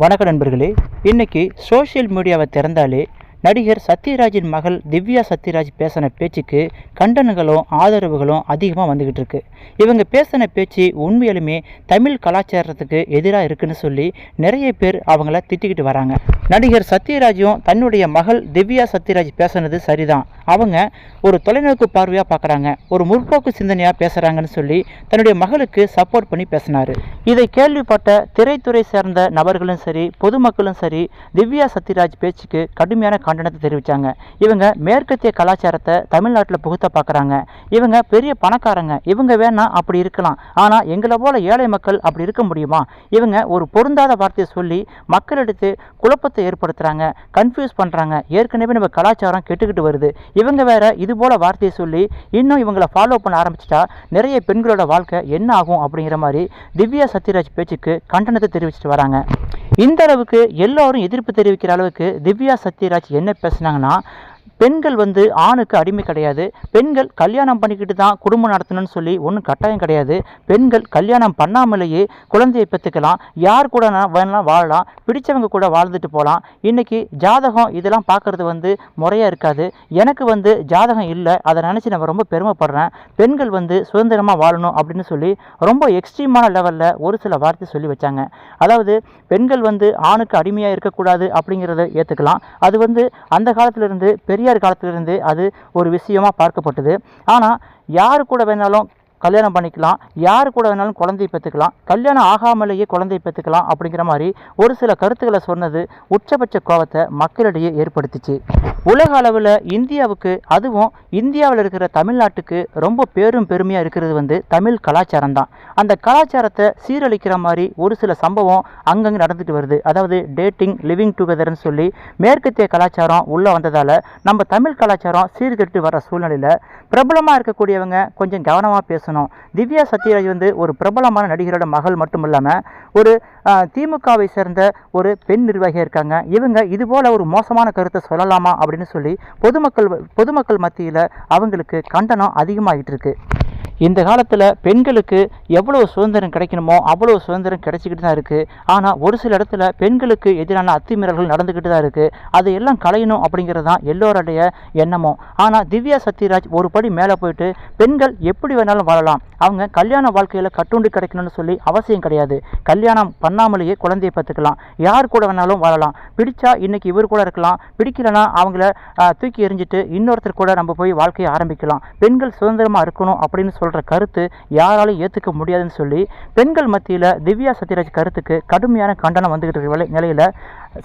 வணக்க நண்பர்களே. இன்னைக்கு சோஷியல் மீடியாவை திறந்தாலே நடிகர் சத்யராஜின் மகள் திவ்யா சத்யராஜ் பேசின பேச்சுக்கு கண்டனங்களும் ஆதரவுகளும் அதிகமாக வந்துக்கிட்டு இருக்கு. இவங்க பேசின பேச்சு உண்மையிலுமே தமிழ் கலாச்சாரத்துக்கு எதிராக இருக்குன்னு சொல்லி நிறைய பேர் அவங்கள திட்டிக்கிட்டு வராங்க. நடிகர் சத்யராஜும் தன்னுடைய மகள் திவ்யா சத்யராஜ் பேசுனது சரிதான், அவங்க ஒரு தொலைநோக்கு பார்வையாக பார்க்குறாங்க, ஒரு முற்போக்கு சிந்தனையாக பேசுகிறாங்கன்னு சொல்லி தன்னுடைய மகளுக்கு சப்போர்ட் பண்ணி பேசினார். இதை கேள்விப்பட்ட திரைத்துறை சேர்ந்த நபர்களும் சரி பொதுமக்களும் சரி திவ்யா சத்யராஜ் பேச்சுக்கு கடுமையான கண்டனத்தை தெரிவித்தாங்க. இவங்க மேற்கத்திய கலாச்சாரத்தை தமிழ்நாட்டில் புகுத்த பார்க்குறாங்க, இவங்க பெரிய பணக்காரங்க, இவங்க வேணா அப்படி இருக்கலாம், ஆனால் எங்களை போல ஏழை மக்கள் அப்படி இருக்க முடியுமா, இவங்க ஒரு பொருந்தாத வார்த்தையை சொல்லி மக்களிடத்து குழப்பத்தை ஏற்படுத்துகிறாங்க, கன்ஃபியூஸ் பண்ணுறாங்க, ஏற்கனவே நம்ம கலாச்சாரம் கெட்டுக்கிட்டு வருது, இவங்க வேற இது போல வார்த்தையை சொல்லி இன்னும் இவங்களை ஃபாலோ பண்ண ஆரம்பிச்சிட்டா நிறைய பெண்களோட வாழ்க்கை என்ன ஆகும் அப்படிங்கிற மாதிரி திவ்யா சத்யராஜ் பேச்சுக்கு கண்டனத்தை தெரிவிச்சிட்டு வராங்க. இந்த அளவுக்கு எல்லோரும் எதிர்ப்பு தெரிவிக்கிற அளவுக்கு திவ்யா சத்யராஜ் என்ன பேசுனாங்கன்னா, பெண்கள் ஆணுக்கு அடிமை கிடையாது, பெண்கள் கல்யாணம் பண்ணிக்கிட்டு தான் குடும்பம் நடத்தணும்னு சொல்லி ஒன்றும் கட்டாயம் கிடையாது, பெண்கள் கல்யாணம் பண்ணாமலேயே குழந்தையை பெற்றுக்கலாம், யார் கூட வேணாலும் வாழலாம், பிடிச்சவங்க கூட வாழ்ந்துட்டு போகலாம். இன்றைக்கி ஜாதகம் இதெல்லாம் பார்க்குறது முறையாக இருக்காது, எனக்கு ஜாதகம் இல்லை, அதை நினச்சி நான் ரொம்ப பெருமைப்படுறேன், பெண்கள் சுதந்திரமாக வாழணும் அப்படின்னு சொல்லி ரொம்ப எக்ஸ்ட்ரீமான லெவலில் ஒரு சில வார்த்தை சொல்லி வச்சாங்க. அதாவது பெண்கள் ஆணுக்கு அடிமையாக இருக்கக்கூடாது அப்படிங்கிறத ஏற்றுக்கலாம், அது அந்த காலத்திலிருந்து பெரியார் காலத்திலிருந்து அது ஒரு விஷயமா பார்க்கப்பட்டது. ஆனால் யாரு கூட வேணாலும் கல்யாணம் பண்ணிக்கலாம், யாரு கூட வேணாலும் குழந்தையை பெற்றுக்கலாம், கல்யாணம் ஆகாமலேயே குழந்தையை பெற்றுக்கலாம் அப்படிங்கிற மாதிரி ஒரு சில கருத்துக்களை சொன்னது உச்சபட்ச கோபத்தை மக்களிடையே ஏற்படுத்திச்சு. உலக அளவில் இந்தியாவுக்கு, அதுவும் இந்தியாவில் இருக்கிற தமிழ்நாட்டுக்கு ரொம்ப பெருமையாக இருக்கிறது தமிழ் கலாச்சாரம் தான். அந்த கலாச்சாரத்தை சீரழிக்கிற மாதிரி ஒரு சில சம்பவம் அங்கங்கே நடந்துட்டு வருது. அதாவது டேட்டிங், லிவிங் டுகெதர்னு சொல்லி மேற்கத்திய கலாச்சாரம் உள்ளே வந்ததால் நம்ம தமிழ் கலாச்சாரம் சீர்கெட்டு வர சூழ்நிலையில் பிரபலமாக இருக்கக்கூடியவங்க கொஞ்சம் கவனமாக பேசணும். திவ்யா சத்யராஜ் ஒரு பிரபலமான நடிகரோட மகள் மட்டும் இல்லாமல் ஒரு திமுகவை சேர்ந்த ஒரு பெண் நிர்வாகியாக இருக்காங்க. இவங்க இதுபோல ஒரு மோசமான கருத்தை சொல்லலாமா அப்படின்னு சொல்லி பொதுமக்கள் மத்தியில் அவங்களுக்கு கண்டனம் அதிகமாகிட்டு இருக்கு. இந்த காலத்தில் பெண்களுக்கு எவ்வளோ சுதந்திரம் கிடைக்கணுமோ அவ்வளோ சுதந்திரம் கிடைச்சிக்கிட்டு தான் இருக்குது. ஆனால் ஒரு சில இடத்துல பெண்களுக்கு எதிரான அத்துமீறல்கள் நடந்துக்கிட்டு தான் இருக்குது. அதையெல்லாம் களையணும் அப்படிங்கிறது தான் எல்லோருடைய எண்ணமும். ஆனால் திவ்யா சத்யராஜ் ஒரு படி மேலே போயிட்டு பெண்கள் எப்படி வேணாலும் வாழலாம், அவங்க கல்யாண வாழ்க்கையில் கட்டுண்டு கிடைக்கணும்னு சொல்லி அவசியம் கிடையாது, கல்யாணம் பண்ணாமலேயே குழந்தையை பார்த்துக்கலாம், யார் கூட வேணாலும் வாழலாம், பிடிச்சா இன்னைக்கு இவர் கூட இருக்கலாம், பிடிக்கலனா அவங்கள தூக்கி எறிஞ்சிட்டு இன்னொருத்தர் கூட நம்ம போய் வாழ்க்கையை ஆரம்பிக்கலாம், பெண்கள் சுதந்திரமாக இருக்கணும் அப்படின்னு சொல்கிற கருத்து யாராலும் ஏற்றுக்க முடியாதுன்னு சொல்லி பெண்கள் மத்தியில் திவ்யா சத்யராஜ் கருத்துக்கு கடுமையான கண்டனம் வந்துகிட்டு இருக்கிற நிலையில்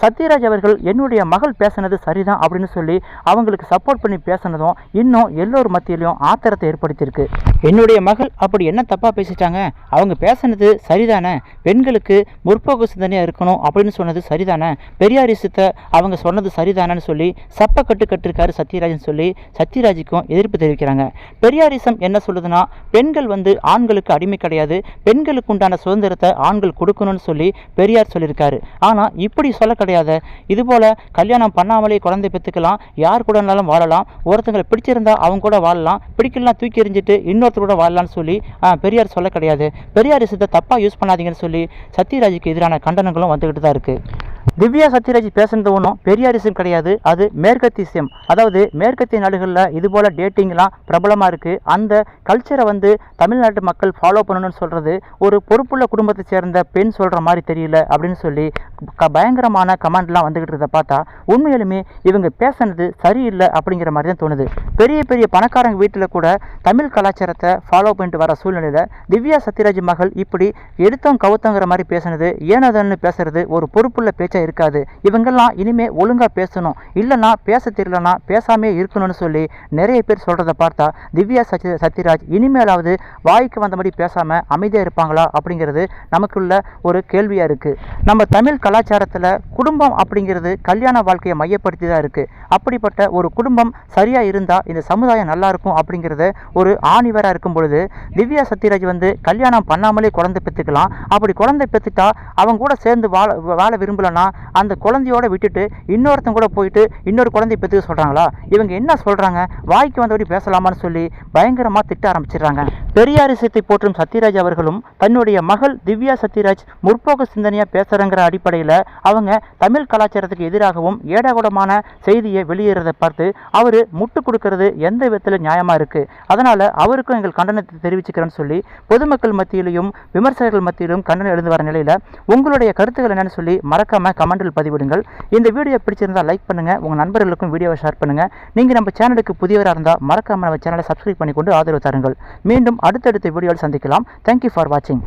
சத்யராஜ் அவர்கள் என்னுடைய மகள் பேசினது சரிதான் அப்படின்னு சொல்லி அவங்களுக்கு சப்போர்ட் பண்ணி பேசினதும் இன்னும் எல்லோரும் மத்தியிலையும் ஆத்திரத்தை ஏற்படுத்தியிருக்கு. என்னுடைய மகள் அப்படி என்ன தப்பாக பேசிட்டாங்க, அவங்க பேசினது சரிதானே, பெண்களுக்கு முற்போக்கு சிந்தனையாக இருக்கணும் அப்படின்னு சொன்னது சரிதானே, பெரியாரிசத்தை அவங்க சொன்னது சரிதானேன்னு சொல்லி சப்ப கட்டுருக்காரு சத்யராஜன் சொல்லி சத்யராஜுக்கும் எதிர்ப்பு தெரிவிக்கிறாங்க. பெரியாரிசம் என்ன சொல்லுதுன்னா, பெண்கள் ஆண்களுக்கு அடிமை கிடையாது, பெண்களுக்கு உண்டான சுதந்திரத்தை ஆண்கள் கொடுக்கணும்னு சொல்லி பெரியார் சொல்லியிருக்காரு. ஆனால் இப்படி சொல்ல கிடையாது, இதுபோல் கல்யாணம் பண்ணாமலே குழந்தை பெற்றுக்கலாம், யார் கூட இருந்தாலும் வாழலாம், ஒருத்தங்களை பிடிச்சிருந்தா அவங்க கூட வாழலாம், பிடிக்கலாம் தூக்கி எறிஞ்சிட்டு இன்னொருத்தர் கூட வாழலாம்னு சொல்லி பெரியார் சொல்ல கிடையாது. பெரியாரிசத்தை தப்பாக யூஸ் பண்ணாதீங்கன்னு சொல்லி சத்யராஜுக்கு எதிரான கண்டனங்களும் வந்துக்கிட்டு தான் இருக்குது. திவ்யா சத்யராஜ் பேசுனது ஒன்றும் பெரியாரிசம் கிடையாது, அது மேற்கத்தியம். அதாவது மேற்கத்திய நாடுகளில் இதுபோல் டேட்டிங்லாம் பிரபலமாக இருக்குது, அந்த கல்ச்சரை தமிழ்நாட்டு மக்கள் ஃபாலோ பண்ணணும்னு சொல்கிறது ஒரு பொறுப்புள்ள குடும்பத்தை சேர்ந்த பெண் சொல்கிற மாதிரி தெரியல அப்படின்னு சொல்லி பயங்கரமான கமெண்ட்லாம் வந்துக்கிட்டு இருந்த பார்த்தா உண்மையிலுமே இவங்க பேசுனது சரியில்லை அப்படிங்கிற மாதிரி தான் தோணுது. பெரிய பெரிய பணக்காரங்க வீட்டில் கூட தமிழ் கலாச்சாரத்தை ஃபாலோ பண்ணிட்டு வர சூழ்நிலையில் திவ்யா சத்யராஜ் மகள் இப்படி எடுத்தோம் கவுத்தங்கிற மாதிரி பேசுனது, ஏனோதன்னு பேசுறது ஒரு பொறுப்புள்ள பேச்சா இருக்காது. இவங்கெல்லாம் இனிமே ஒழுங்கா பேசணும், இல்லைன்னா பேச தெரியலனா பேசாமே இருக்கணும்னு சொல்லி நிறைய பேர் சொல்றதை பார்த்தா திவ்யா சத்யராஜ் இனிமேலாவது வாய்க்கு வந்தபடி பேசாம அமைதியா இருப்பாங்களா அப்படிங்கிறது நமக்குள்ள ஒரு கேள்வியா இருக்கு. நம்ம தமிழ் கலாச்சாரத்துல குடும்பம் அப்படிங்கிறது கல்யாண வாழ்க்கையை மையப்படுத்தி தான் இருக்கு. அப்படிப்பட்ட ஒரு குடும்பம் சரியா இருந்தா இந்த சமுதாயம் நல்லா இருக்கும் அப்படிங்கிறத ஒரு ஆணிவரா இருக்கும் பொழுது திவ்யா சத்யராஜ் கல்யாணம் பண்ணாமலே குழந்தை பெற்றுக்கலாம், அப்படி குழந்தை பெற்றுட்டா அவங்க கூட சேர்ந்து வாழ விரும்பலன்னா அந்த குழந்தையோட விட்டுட்டு இன்னொருத்தங்க கூட போயிட்டு இன்னொரு குழந்தைய பெற்றுக்க சொல்கிறாங்களா? இவங்க என்ன சொல்கிறாங்க? வாய்க்கு வந்தபடி பேசலாமான்னு சொல்லி பயங்கரமாக திட்ட ஆரம்பிச்சிடுறாங்க. பெரியாரிசத்தை போற்றும் சத்யராஜ் அவர்களும் தன்னுடைய மகள் திவ்யா சத்யராஜ் முற்போக்கு சிந்தனையாக பேசுகிறங்கிற அடிப்படையில் அவங்க தமிழ் கலாச்சாரத்துக்கு எதிராகவும் ஏடாகூடமான செய்தியை வெளியேறதை பார்த்து அவர் முட்டு கொடுக்கறது எந்த விதத்தில் நியாயமாக இருக்குது? அதனால் அவருக்கும் எங்கள் கண்டனத்தை தெரிவிச்சுக்கிறேன்னு சொல்லி பொதுமக்கள் மத்தியிலையும் விமர்சகர்கள் மத்தியிலும் கண்டனம் எழுந்து வர நிலையில் உங்களுடைய கருத்துக்கள் என்னன்னு சொல்லி மறக்காம கமெண்டில் பதிவிடுங்கள். இந்த வீடியோ பிடிச்சிருந்தால் லைக் பண்ணுங்கள், உங்கள் நண்பர்களுக்கும் வீடியோவை ஷேர் பண்ணுங்கள். நீங்கள் நம்ம சேனலுக்கு புதியவராக இருந்தால் மறக்காம நம்ம சேனலை சப்ஸ்கிரைப் பண்ணிக்கொண்டு ஆதரவு தாருங்கள். மீண்டும் அடுத்தடுத்த வீடியோவில் சந்திக்கலாம். தேங்க்யூ ஃபார் வாட்சிங்.